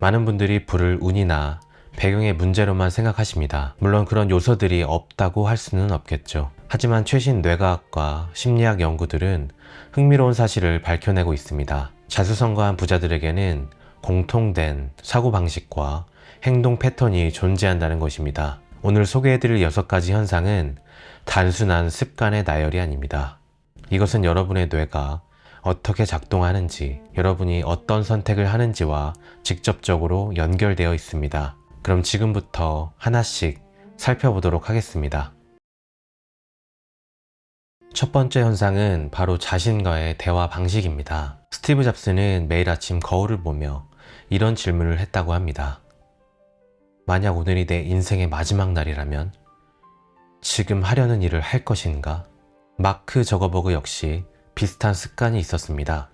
많은 분들이 불을 운이나 배경의 문제로만 생각하십니다. 물론 그런 요소들이 없다고 할 수는 없겠죠. 하지만 최신 뇌과학과 심리학 연구들은 흥미로운 사실을 밝혀내고 있습니다. 자수성가한 부자들에게는 공통된 사고방식과 행동 패턴이 존재한다는 것입니다. 오늘 소개해드릴 6가지 현상은 단순한 습관의 나열이 아닙니다. 이것은 여러분의 뇌가 어떻게 작동하는지, 여러분이 어떤 선택을 하는지와 직접적으로 연결되어 있습니다. 그럼 지금부터 하나씩 살펴보도록 하겠습니다. 첫 번째 현상은 바로 자신과의 대화 방식입니다. 스티브 잡스는 매일 아침 거울을 보며 이런 질문을 했다고 합니다. 만약 오늘이 내 인생의 마지막 날이라면 지금 하려는 일을 할 것인가? 마크 저거버그 역시 비슷한 습관이 있었습니다.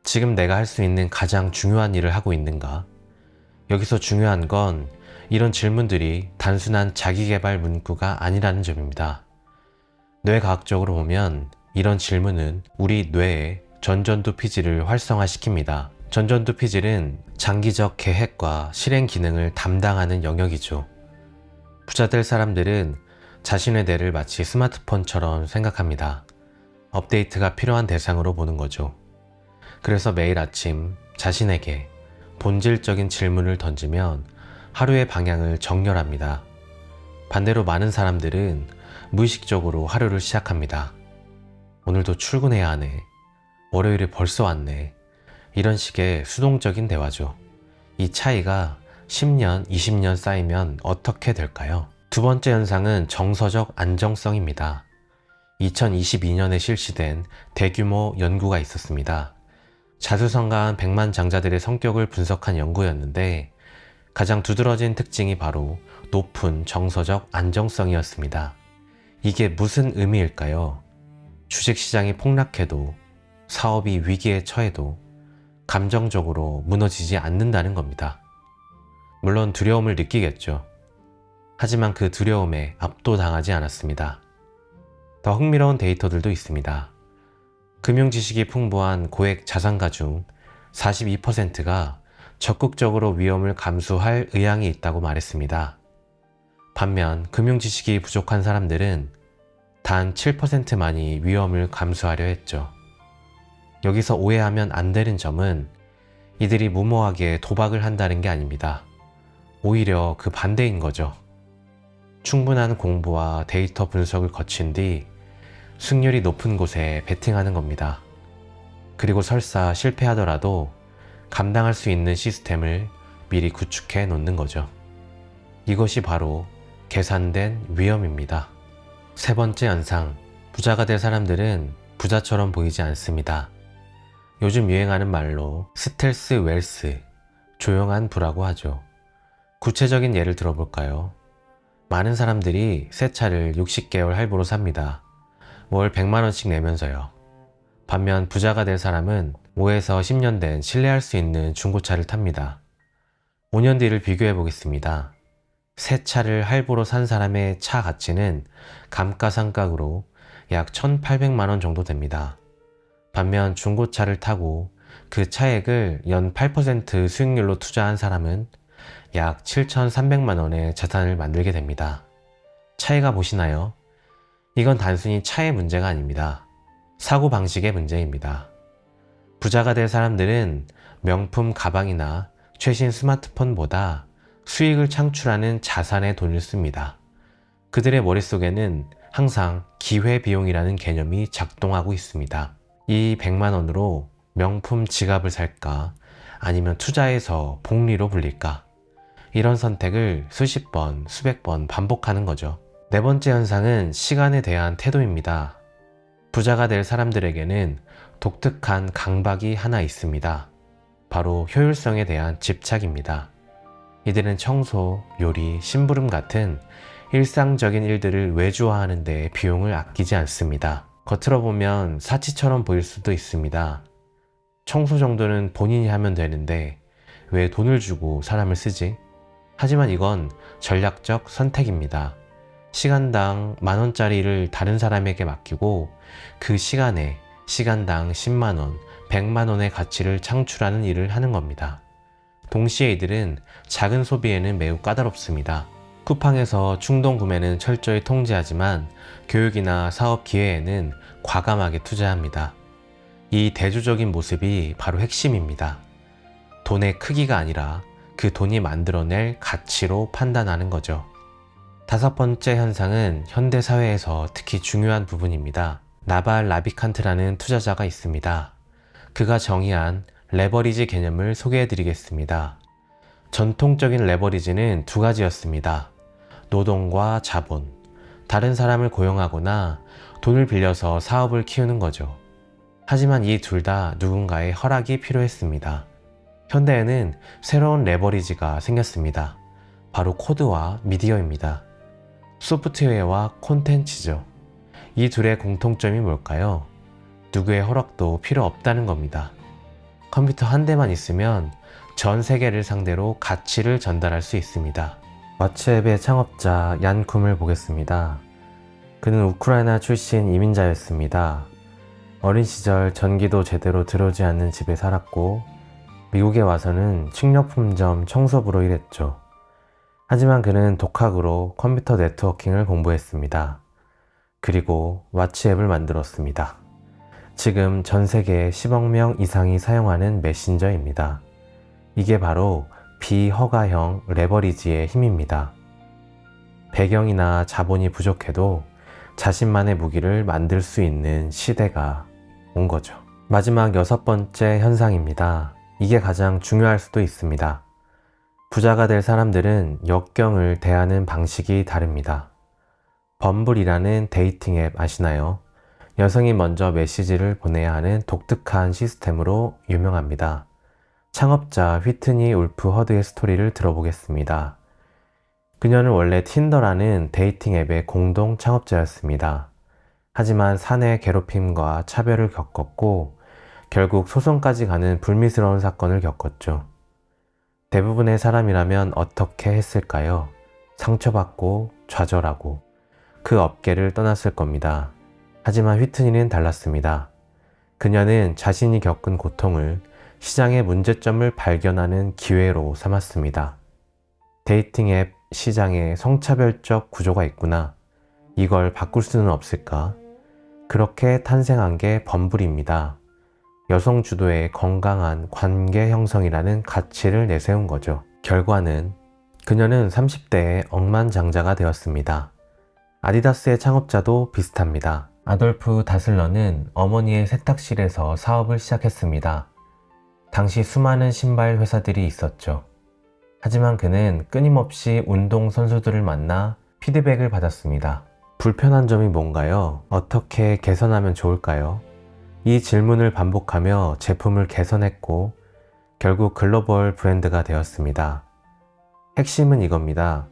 지금 내가 할 수 있는 가장 중요한 일을 하고 있는가? 여기서 중요한 건 이런 질문들이 단순한 자기계발 문구가 아니라는 점입니다. 뇌과학적으로 보면 이런 질문은 우리 뇌의 전전두피질을 활성화시킵니다. 전전두피질은 장기적 계획과 실행 기능을 담당하는 영역이죠. 부자 될 사람들은 자신의 뇌를 마치 스마트폰처럼 생각합니다. 업데이트가 필요한 대상으로 보는 거죠. 그래서 매일 아침 자신에게 본질적인 질문을 던지면 하루의 방향을 정렬합니다. 반대로 많은 사람들은 무의식적으로 하루를 시작합니다. 오늘도 출근해야 하네. 월요일이 벌써 왔네. 이런 식의 수동적인 대화죠. 이 차이가 10년, 20년 쌓이면 어떻게 될까요? 두 번째 현상은 정서적 안정성입니다. 2022년에 실시된 대규모 연구가 있었습니다. 자수성가한 100만 장자들의 성격을 분석한 연구였는데 가장 두드러진 특징이 바로 높은 정서적 안정성이었습니다. 이게 무슨 의미일까요? 주식시장이 폭락해도, 사업이 위기에 처해도 감정적으로 무너지지 않는다는 겁니다. 물론 두려움을 느끼겠죠. 하지만 그 두려움에 압도당하지 않았습니다. 더 흥미로운 데이터들도 있습니다. 금융지식이 풍부한 고액 자산가 중 42%가 적극적으로 위험을 감수할 의향이 있다고 말했습니다. 반면 금융지식이 부족한 사람들은 단 7%만이 위험을 감수하려 했죠. 여기서 오해하면 안 되는 점은 이들이 무모하게 도박을 한다는 게 아닙니다. 오히려 그 반대인 거죠. 충분한 공부와 데이터 분석을 거친 뒤 승률이 높은 곳에 베팅하는 겁니다. 그리고 설사 실패하더라도 감당할 수 있는 시스템을 미리 구축해 놓는 거죠. 이것이 바로 계산된 위험입니다. 세 번째 현상, 부자가 될 사람들은 부자처럼 보이지 않습니다. 요즘 유행하는 말로 스텔스 웰스, 조용한 부라고 하죠. 구체적인 예를 들어볼까요? 많은 사람들이 새 차를 60개월 할부로 삽니다. 월 100만원씩 내면서요. 반면 부자가 될 사람은 5에서 10년 된 신뢰할 수 있는 중고차를 탑니다. 5년 뒤를 비교해 보겠습니다. 새 차를 할부로 산 사람의 차 가치는 감가상각으로 약 1,800만원 정도 됩니다. 반면 중고차를 타고 그 차액을 연 8% 수익률로 투자한 사람은 약 7,300만원의 자산을 만들게 됩니다. 차이가 보시나요? 이건 단순히 차의 문제가 아닙니다. 사고방식의 문제입니다. 부자가 될 사람들은 명품 가방이나 최신 스마트폰보다 수익을 창출하는 자산에 돈을 씁니다. 그들의 머릿속에는 항상 기회비용이라는 개념이 작동하고 있습니다. 이 100만원으로 명품 지갑을 살까 아니면 투자해서 복리로 불릴까? 이런 선택을 수십 번, 수백 번 반복하는 거죠. 네 번째 현상은 시간에 대한 태도입니다. 부자가 될 사람들에게는 독특한 강박이 하나 있습니다. 바로 효율성에 대한 집착입니다. 이들은 청소, 요리, 심부름 같은 일상적인 일들을 외주화하는 데 비용을 아끼지 않습니다. 겉으로 보면 사치처럼 보일 수도 있습니다. 청소 정도는 본인이 하면 되는데 왜 돈을 주고 사람을 쓰지? 하지만 이건 전략적 선택입니다. 시간당 10,000원짜리를 다른 사람에게 맡기고 그 시간에 시간당 10만원, 100만원의 가치를 창출하는 일을 하는 겁니다. 동시에 이들은 작은 소비에는 매우 까다롭습니다. 쿠팡에서 충동 구매는 철저히 통제하지만 교육이나 사업 기회에는 과감하게 투자합니다. 이 대조적인 모습이 바로 핵심입니다. 돈의 크기가 아니라 그 돈이 만들어낼 가치로 판단하는 거죠. 다섯 번째 현상은 현대 사회에서 특히 중요한 부분입니다. 나발 라비칸트라는 투자자가 있습니다. 그가 정의한 레버리지 개념을 소개해 드리겠습니다. 전통적인 레버리지는 두 가지였습니다. 노동과 자본, 다른 사람을 고용하거나 돈을 빌려서 사업을 키우는 거죠. 하지만 이 둘 다 누군가의 허락이 필요했습니다. 현대에는 새로운 레버리지가 생겼습니다. 바로 코드와 미디어입니다. 소프트웨어와 콘텐츠죠. 이 둘의 공통점이 뭘까요? 누구의 허락도 필요 없다는 겁니다. 컴퓨터 한 대만 있으면 전 세계를 상대로 가치를 전달할 수 있습니다. 왓츠앱의 창업자 얀 쿰을 보겠습니다. 그는 우크라이나 출신 이민자였습니다. 어린 시절 전기도 제대로 들어오지 않는 집에 살았고 미국에 와서는 식료품점 청소부로 일했죠. 하지만 그는 독학으로 컴퓨터 네트워킹을 공부했습니다. 그리고 왓츠앱을 만들었습니다. 지금 전 세계 10억 명 이상이 사용하는 메신저입니다. 이게 바로 비허가형 레버리지의 힘입니다. 배경이나 자본이 부족해도 자신만의 무기를 만들 수 있는 시대가 온 거죠. 마지막 여섯 번째 현상입니다. 이게 가장 중요할 수도 있습니다. 부자가 될 사람들은 역경을 대하는 방식이 다릅니다. 범블이라는 데이팅 앱 아시나요? 여성이 먼저 메시지를 보내야 하는 독특한 시스템으로 유명합니다. 창업자 휘트니 울프 허드의 스토리를 들어보겠습니다. 그녀는 원래 틴더라는 데이팅 앱의 공동 창업자였습니다. 하지만 사내 괴롭힘과 차별을 겪었고 결국 소송까지 가는 불미스러운 사건을 겪었죠. 대부분의 사람이라면 어떻게 했을까요? 상처받고 좌절하고 그 업계를 떠났을 겁니다. 하지만 휘트니는 달랐습니다. 그녀는 자신이 겪은 고통을 시장의 문제점을 발견하는 기회로 삼았습니다. 데이팅 앱 시장에 성차별적 구조가 있구나. 이걸 바꿀 수는 없을까? 그렇게 탄생한 게 범블입니다. 여성 주도의 건강한 관계 형성이라는 가치를 내세운 거죠. 결과는 그녀는 30대에 억만장자가 되었습니다. 아디다스의 창업자도 비슷합니다. 아돌프 다슬러는 어머니의 세탁실에서 사업을 시작했습니다. 당시 수많은 신발 회사들이 있었죠. 하지만 그는 끊임없이 운동선수들을 만나 피드백을 받았습니다. 불편한 점이 뭔가요? 어떻게 개선하면 좋을까요? 이 질문을 반복하며 제품을 개선했고 결국 글로벌 브랜드가 되었습니다. 핵심은 이겁니다.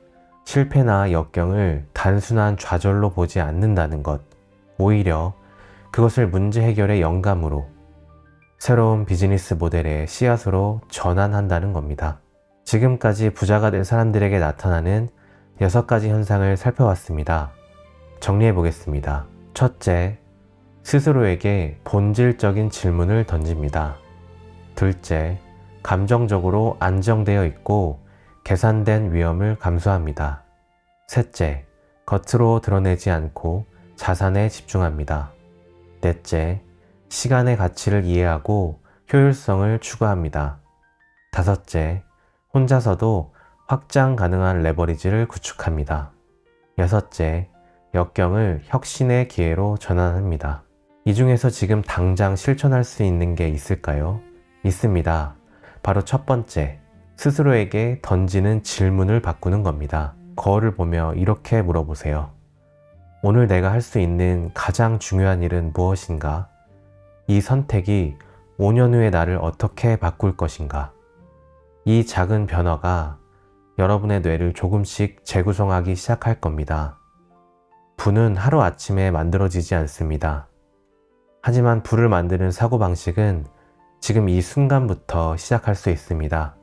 실패나 역경을 단순한 좌절로 보지 않는다는 것. 오히려 그것을 문제 해결의 영감으로 새로운 비즈니스 모델의 씨앗으로 전환한다는 겁니다. 지금까지 부자가 된 사람들에게 나타나는 6가지 현상을 살펴봤습니다. 정리해 보겠습니다. 첫째, 스스로에게 본질적인 질문을 던집니다. 둘째, 감정적으로 안정되어 있고 계산된 위험을 감수합니다. 셋째, 겉으로 드러내지 않고 자산에 집중합니다. 넷째, 시간의 가치를 이해하고 효율성을 추구합니다. 다섯째, 혼자서도 확장 가능한 레버리지를 구축합니다. 여섯째, 역경을 혁신의 기회로 전환합니다. 이 중에서 지금 당장 실천할 수 있는 게 있을까요? 있습니다. 바로 첫 번째, 스스로에게 던지는 질문을 바꾸는 겁니다. 거울을 보며 이렇게 물어보세요. 오늘 내가 할 수 있는 가장 중요한 일은 무엇인가? 이 선택이 5년 후의 나를 어떻게 바꿀 것인가? 이 작은 변화가 여러분의 뇌를 조금씩 재구성하기 시작할 겁니다. 불은 하루아침에 만들어지지 않습니다. 하지만 불을 만드는 사고방식은 지금 이 순간부터 시작할 수 있습니다.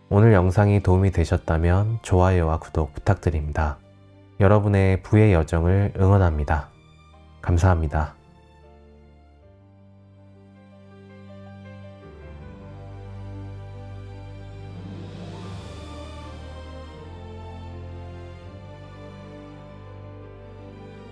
오늘 영상이 도움이 되셨다면 좋아요와 구독 부탁드립니다. 여러분의 부의 여정을 응원합니다. 감사합니다.